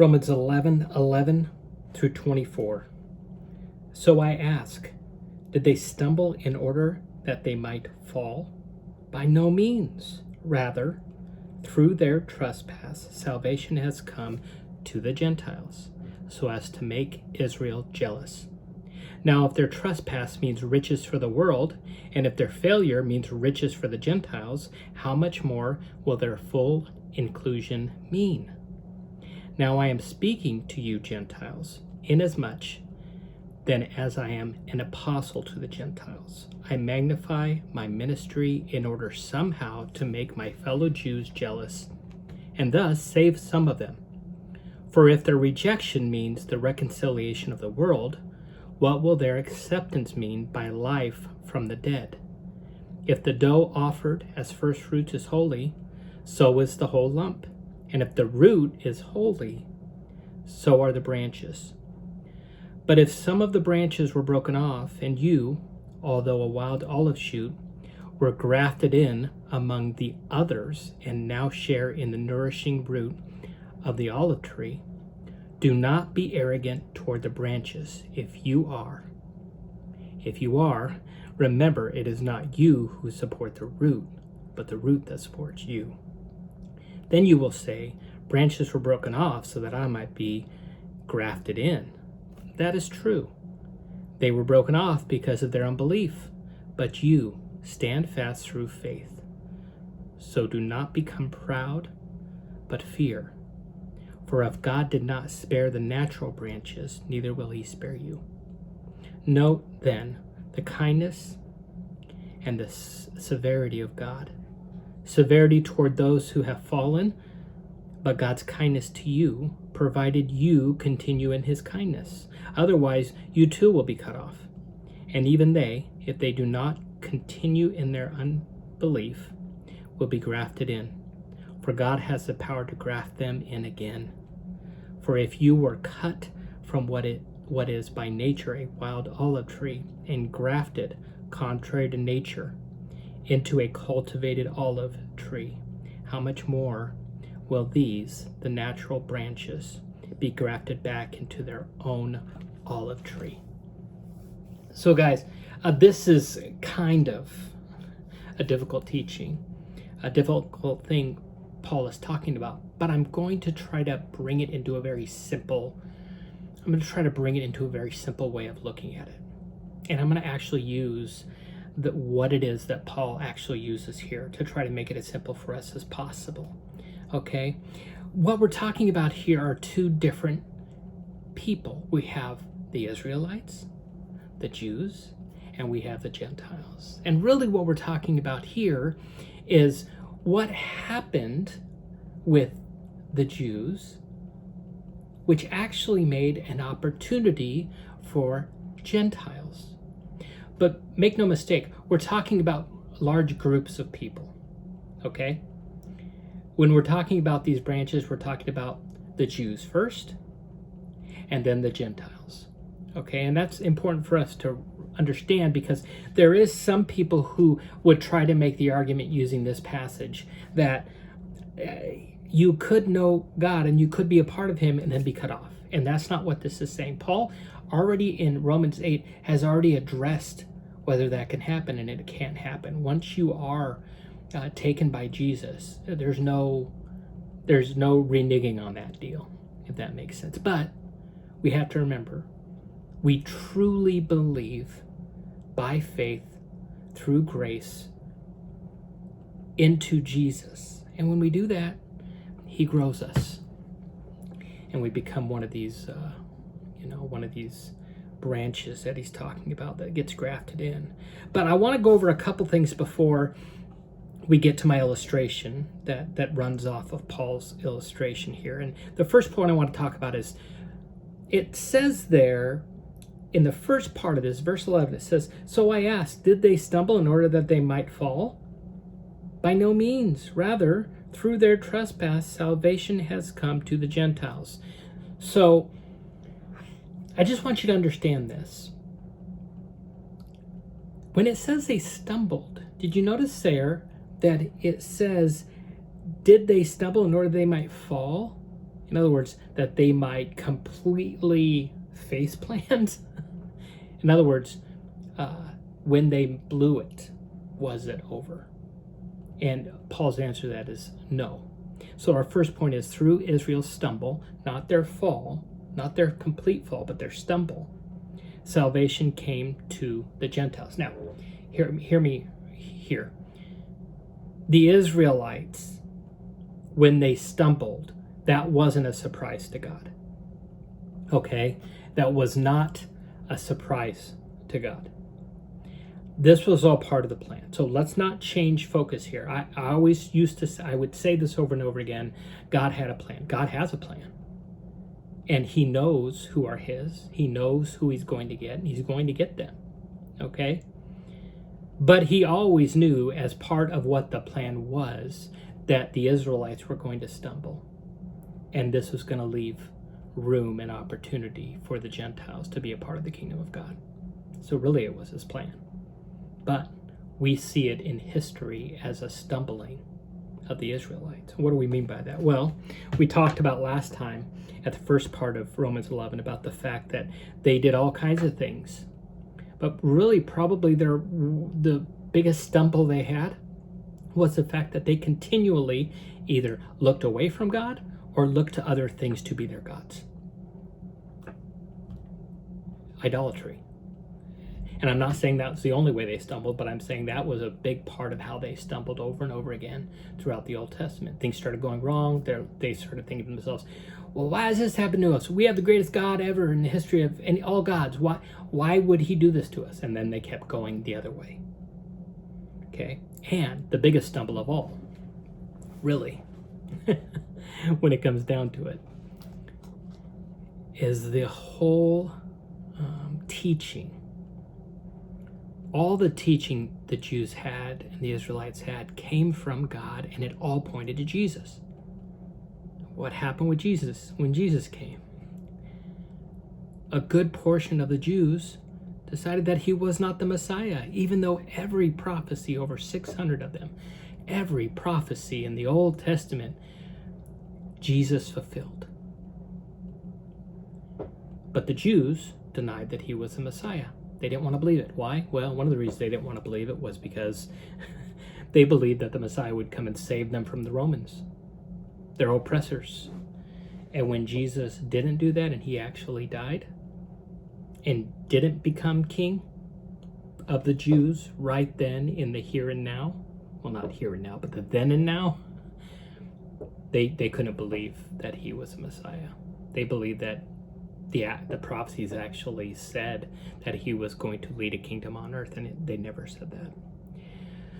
Romans 11:11 through 24. So I ask, did they stumble in order that they might fall? By no means. Rather, through their trespass, salvation has come to the Gentiles, so as to make Israel jealous. Now, if their trespass means riches for the world, and if their failure means riches for the Gentiles, how much more will their full inclusion mean? Now I am speaking to you Gentiles, inasmuch then as I am an apostle to the Gentiles. I magnify my ministry in order somehow to make my fellow Jews jealous, and thus save some of them. For if their rejection means the reconciliation of the world, what will their acceptance mean by life from the dead? If the dough offered as first fruits is holy, so is the whole lump. And if the root is holy, so are the branches. But if some of the branches were broken off, and you, although a wild olive shoot, were grafted in among the others, and now share in the nourishing root of the olive tree, do not be arrogant toward the branches. If you are, remember it is not you who support the root, but the root that supports you. Then you will say, branches were broken off so that I might be grafted in. That is true. They were broken off because of their unbelief, but you stand fast through faith. So do not become proud, but fear. For if God did not spare the natural branches, neither will he spare you. Note then the kindness and the severity of God. Severity toward those who have fallen, but God's kindness to you, provided you continue in his kindness. Otherwise, you too will be cut off. And even they, if they do not continue in their unbelief, will be grafted in. For God has the power to graft them in again. For if you were cut from what is by nature a wild olive tree, and grafted, contrary to nature, into a cultivated olive tree, how much more will these, the natural branches, be grafted back into their own olive tree? So guys, this is kind of a difficult teaching, a difficult thing Paul is talking about, but I'm going to try to bring it into a very simple way of looking at it. And I'm going to actually use what it is that Paul actually uses here to try to make it as simple for us as possible. Okay? What we're talking about here are two different people. We have the Israelites, the Jews, and we have the Gentiles. And really what we're talking about here is what happened with the Jews, which actually made an opportunity for Gentiles. But make no mistake, we're talking about large groups of people, okay? When we're talking about these branches, we're talking about the Jews first, and then the Gentiles, okay? And that's important for us to understand, because there is some people who would try to make the argument using this passage that you could know God and you could be a part of him and then be cut off. And that's not what this is saying. Paul already in Romans 8 has already addressed whether that can happen, and it can't happen. Once you are taken by Jesus, there's no reneging on that deal, if that makes sense. But we have to remember, we truly believe by faith through grace into Jesus. And when we do that, he grows us. And we become one of these branches that he's talking about that gets grafted in. But I want to go over a couple things before we get to my illustration that runs off of Paul's illustration here. And the first point I want to talk about is, it says there in the first part of this, verse 11, it says, so I asked, did they stumble in order that they might fall? By no means. Rather, through their trespass, salvation has come to the Gentiles. So I just want you to understand this. When it says they stumbled, did you notice there that it says, did they stumble in order they might fall? In other words, that they might completely face plant. In other words, when they blew it, was it over? And Paul's answer to that is no. So our first point is through Israel's stumble, not their fall, not their complete fall, but their stumble, salvation came to the Gentiles. Now, hear me here. The Israelites, when they stumbled, that wasn't a surprise to God. Okay? That was not a surprise to God. This was all part of the plan. So let's not change focus here. I always used to say, I would say this over and over again, God had a plan. God has a plan. And he knows who are his. He knows who he's going to get, and he's going to get them. Okay? But he always knew, as part of what the plan was, that the Israelites were going to stumble. And this was going to leave room and opportunity for the Gentiles to be a part of the kingdom of God. So really it was his plan. But we see it in history as a stumbling of the Israelites. What do we mean by that? Well, we talked about last time at the first part of Romans 11 about the fact that they did all kinds of things. But really probably the biggest stumble they had was the fact that they continually either looked away from God or looked to other things to be their gods. Idolatry. And I'm not saying that's the only way they stumbled, but I'm saying that was a big part of how they stumbled over and over again throughout the Old Testament. Things started going wrong. They started thinking to themselves, well, why has this happened to us? We have the greatest God ever in the history of all gods. Why would he do this to us? And then they kept going the other way. Okay? And the biggest stumble of all, really, when it comes down to it, is the whole teaching. All the teaching the Jews had and the Israelites had came from God, and it all pointed to Jesus. What happened with Jesus when Jesus came? A good portion of the Jews decided that he was not the Messiah, even though every prophecy, over 600 of them, every prophecy in the Old Testament, Jesus fulfilled. But the Jews denied that he was the Messiah. They didn't want to believe it. Why? Well, one of the reasons they didn't want to believe it was because they believed that the Messiah would come and save them from the Romans, their oppressors. And when Jesus didn't do that and he actually died and didn't become king of the Jews right then in the here and now, well, not here and now, but the then and now, they couldn't believe that he was the Messiah. They believed that the prophecies actually said that he was going to lead a kingdom on earth, and they never said that.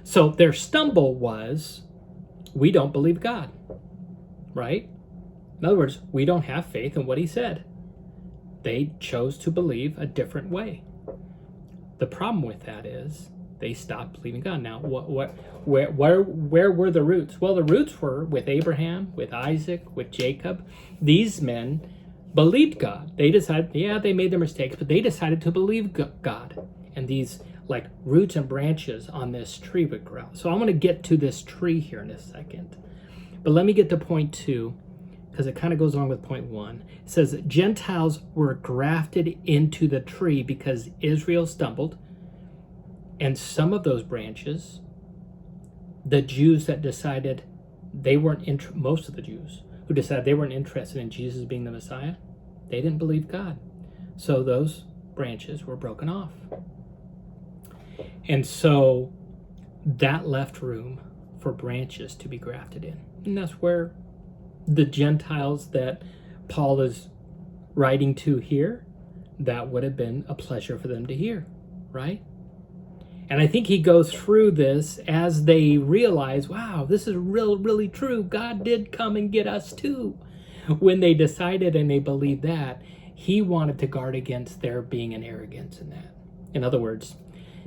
So their stumble was, we don't believe God, right? In other words, we don't have faith in what he said. They chose to believe a different way. The problem with that is they stopped believing God. Now, where were the roots? Well, the roots were with Abraham, with Isaac, with Jacob. These men believed God. They decided, yeah, they made their mistakes, but they decided to believe God. And these like roots and branches on this tree would grow. So I'm going to get to this tree here in a second. But let me get to point 2, because it kind of goes along with point 1. It says that Gentiles were grafted into the tree because Israel stumbled. And some of those branches, the Jews that decided they weren't, most of the Jews who decided they weren't interested in Jesus being the Messiah, they didn't believe God. So those branches were broken off. And so that left room for branches to be grafted in. And that's where the Gentiles that Paul is writing to here, that would have been a pleasure for them to hear, right? And I think he goes through this as they realize, wow, this is really true. God did come and get us too. When they decided and they believed that, he wanted to guard against there being an arrogance in that. In other words,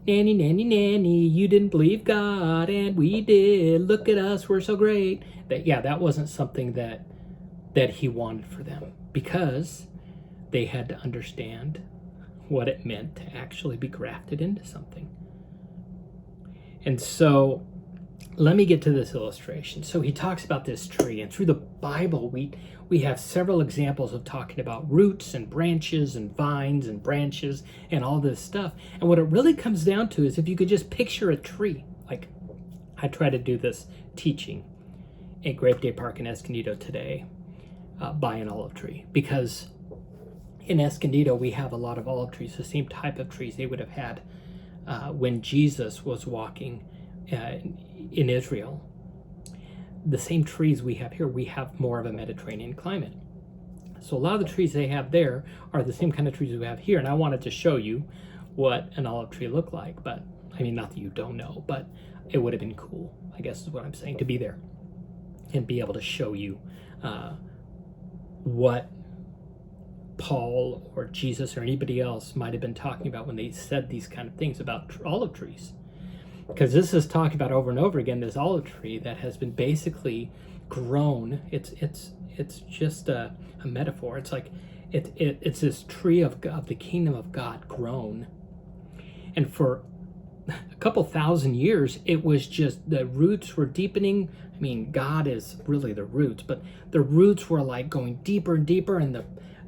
nanny, you didn't believe God and we did. Look at us, we're so great. That wasn't something that he wanted for them, because they had to understand what it meant to actually be grafted into something. And so let me get to this illustration. So he talks about this tree, and through the Bible, we have several examples of talking about roots and branches and vines and branches and all this stuff. And what it really comes down to is if you could just picture a tree, like I try to do this teaching at Grape Day Park in Escondido today by an olive tree, because in Escondido we have a lot of olive trees, the same type of trees they would have had when Jesus was walking in Israel. The same trees we have here, we have more of a Mediterranean climate. So a lot of the trees they have there are the same kind of trees we have here. And I wanted to show you what an olive tree looked like, but I mean, not that you don't know, but it would have been cool, I guess is what I'm saying, to be there and be able to show you what Paul or Jesus or anybody else might have been talking about when they said these kind of things about olive trees. Because this is talked about over and over again, this olive tree that has been basically grown. It's just a metaphor. It's like it's this tree of the kingdom of God grown. And for a couple thousand years, it was just the roots were deepening. I mean, God is really the roots, but the roots were like going deeper and deeper, and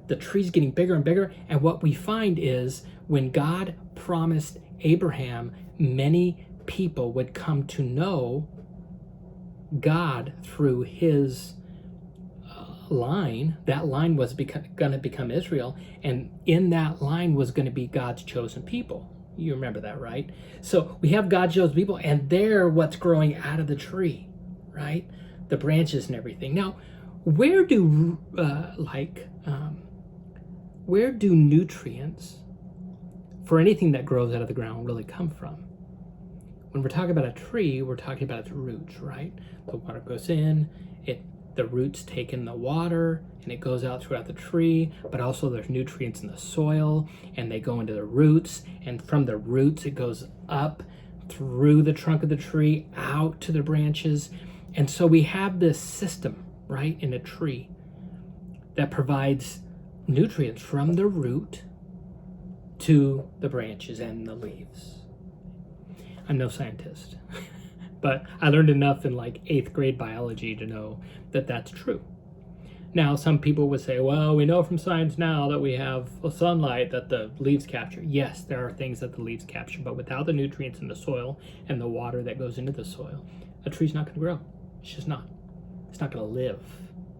the tree's getting bigger and bigger. And what we find is when God promised Abraham many people would come to know God through his line, that line was going to become Israel, and in that line was going to be God's chosen people. You remember that, right? So we have God's chosen people, and they're what's growing out of the tree, right? The branches and everything. Now, where do nutrients for anything that grows out of the ground really come from? When we're talking about a tree, we're talking about its roots, right? The water goes in, the roots take in the water, and it goes out throughout the tree, but also there's nutrients in the soil, and they go into the roots, and from the roots it goes up through the trunk of the tree, out to the branches. And so we have this system, right, in a tree that provides nutrients from the root to the branches and the leaves. I'm no scientist, but I learned enough in like 8th grade biology to know that that's true. Now, some people would say, well, we know from science now that we have sunlight that the leaves capture. Yes, there are things that the leaves capture, but without the nutrients in the soil and the water that goes into the soil, a tree's not going to grow. It's just not. It's not going to live.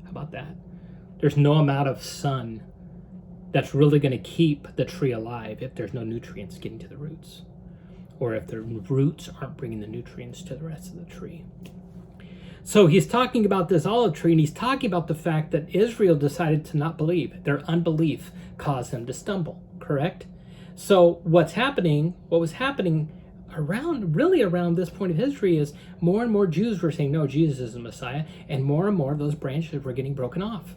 How about that? There's no amount of sun that's really going to keep the tree alive if there's no nutrients getting to the roots, or if the roots aren't bringing the nutrients to the rest of the tree. So he's talking about this olive tree, and he's talking about the fact that Israel decided to not believe. Their unbelief caused them to stumble, correct? So what was happening around this point of history is more and more Jews were saying, no, Jesus is the Messiah, and more of those branches were getting broken off.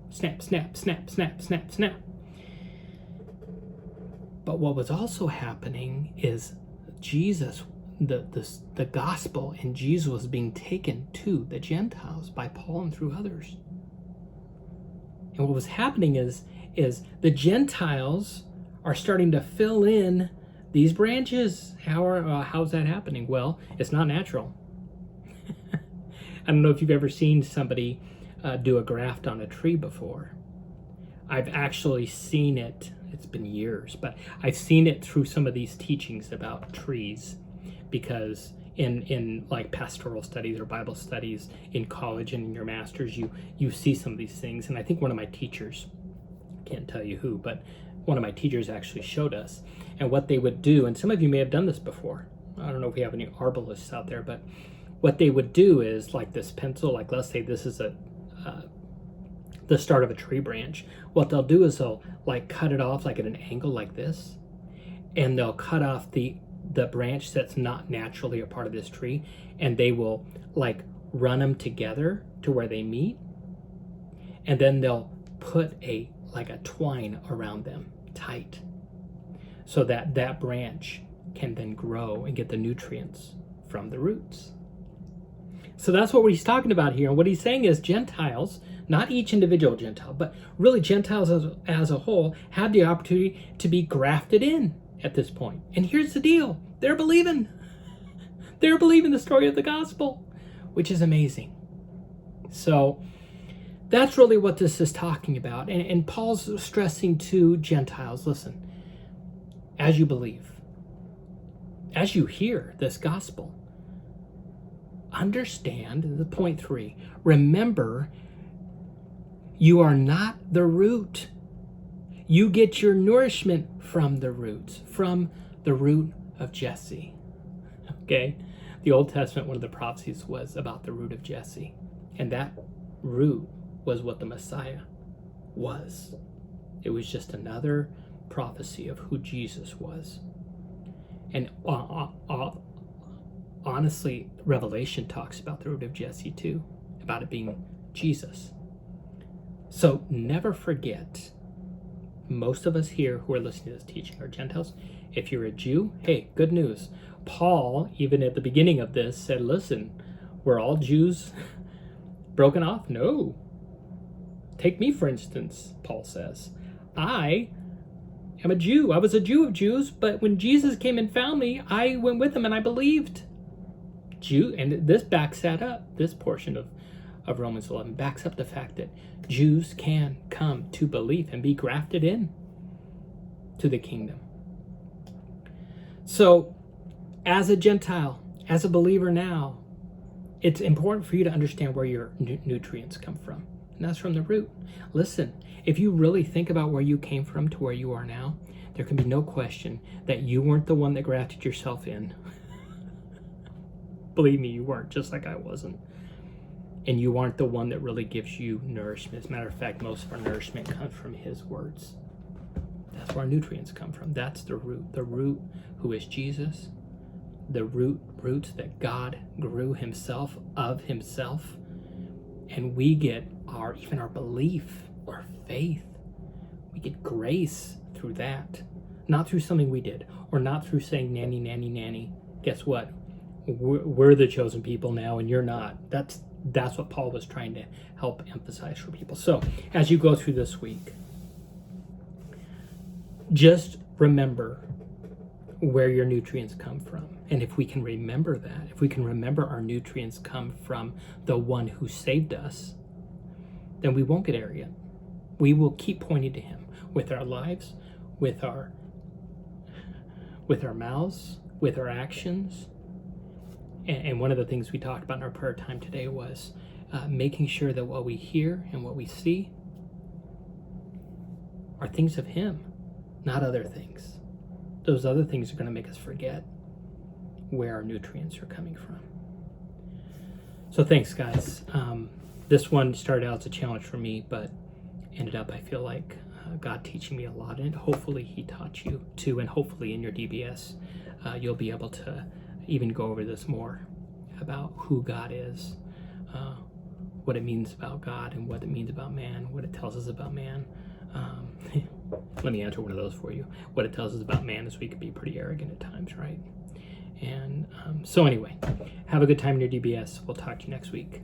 Snap, snap, snap, snap, snap, snap. But what was also happening is Jesus, the gospel and Jesus was being taken to the Gentiles by Paul and through others. And what was happening is the Gentiles are starting to fill in these branches. How's that happening? Well, it's not natural. I don't know if you've ever seen somebody do a graft on a tree before. I've actually seen it. It's been years, but I've seen it through some of these teachings about trees, because in like pastoral studies or Bible studies in college and in your master's, you see some of these things. And I think one of my teachers, can't tell you who, but one of my teachers actually showed us. And what they would do, and some of you may have done this before, I don't know if we have any arborists out there, but what they would do is like this pencil, like let's say this is the start of a tree branch. What they'll do is they'll like cut it off like at an angle like this, and they'll cut off the branch that's not naturally a part of this tree, and they will like run them together to where they meet, and then they'll put a twine around them tight so that that branch can then grow and get the nutrients from the roots. So that's what he's talking about here. And what he's saying is Gentiles, not each individual Gentile, but really Gentiles as a whole, have the opportunity to be grafted in at this point. And here's the deal. They're believing. They're believing the story of the gospel, which is amazing. So that's really what this is talking about. And Paul's stressing to Gentiles, listen, as you believe, as you hear this gospel, understand the point 3. Remember, you are not the root. You get your nourishment from the roots, from the root of Jesse. Okay? The Old Testament, one of the prophecies was about the root of Jesse. And that root was what the Messiah was. It was just another prophecy of who Jesus was. And honestly, Revelation talks about the root of Jesse too, about it being Jesus. So never forget, most of us here who are listening to this teaching are Gentiles. If you're a Jew, hey, good news. Paul, even at the beginning of this, said, listen, were all Jews broken off? No. Take me, for instance, Paul says. I am a Jew. I was a Jew of Jews, but when Jesus came and found me, I went with him and I believed. And this backs that up. This portion of Romans 11 backs up the fact that Jews can come to belief and be grafted in to the kingdom. So, as a Gentile, as a believer now, it's important for you to understand where your nutrients come from. And that's from the root. Listen, if you really think about where you came from to where you are now, there can be no question that you weren't the one that grafted yourself in. Believe me, you weren't, just like I wasn't. And you aren't the one that really gives you nourishment. As a matter of fact, most of our nourishment comes from his words. That's where our nutrients come from. That's the root who is Jesus, the roots that God grew himself of himself. And we get even our belief, our faith, we get grace through that. Not through something we did, or not through saying nanny, nanny, nanny. Guess what? We're the chosen people now, and you're not. That's what Paul was trying to help emphasize for people. So, as you go through this week, just remember where your nutrients come from. And if we can remember that, if we can remember our nutrients come from the one who saved us, then we won't get arrogant. We will keep pointing to him with our lives, with our mouths, with our actions. And one of the things we talked about in our prayer time today was making sure that what we hear and what we see are things of him, not other things. Those other things are going to make us forget where our nutrients are coming from. So thanks, guys. This one started out as a challenge for me, but ended up, I feel like, God teaching me a lot in it. Hopefully he taught you too, and hopefully in your DBS, you'll be able to even go over this more about who God is, what it means about God and what it means about man, what it tells us about man. Let me answer one of those for you. What it tells us about man is we could be pretty arrogant at times, right? And so anyway, have a good time in your DBS. We'll talk to you next week.